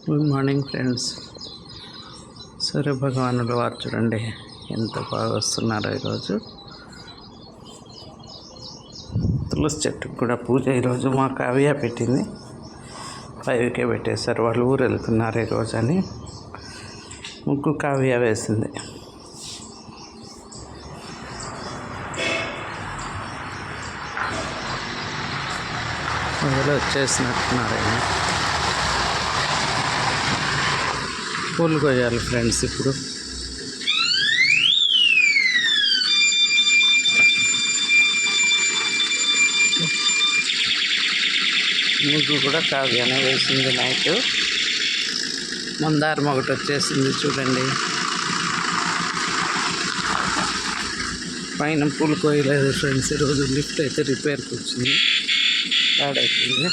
Good morning friends. సూర్య భగవానుడు వారు చూడండి ఎంత బాగా వస్తున్నారో ఈరోజు. తులసి చెట్టుకు కూడా పూజ ఈరోజు మా కావ్య పెట్టింది. 5కే పెట్టేశారు, వాళ్ళు ఊరు వెళ్తున్నారు ఈరోజు అని. ముగ్గు కావ్య వేసింది. అందులో వచ్చేసినట్టున్నారు ఆయన. పూలు కొయ్యాలి ఫ్రెండ్స్ ఇప్పుడు. ముగ్గు కూడా కావ్యానే వేసింది నైట్. మందారం ఒకటి వచ్చేసింది చూడండి. పైన పూలు కోయలేదు ఫ్రెండ్స్ ఈరోజు. లిఫ్ట్ అయితే రిపేర్కి వచ్చింది, పాడైపోయింది.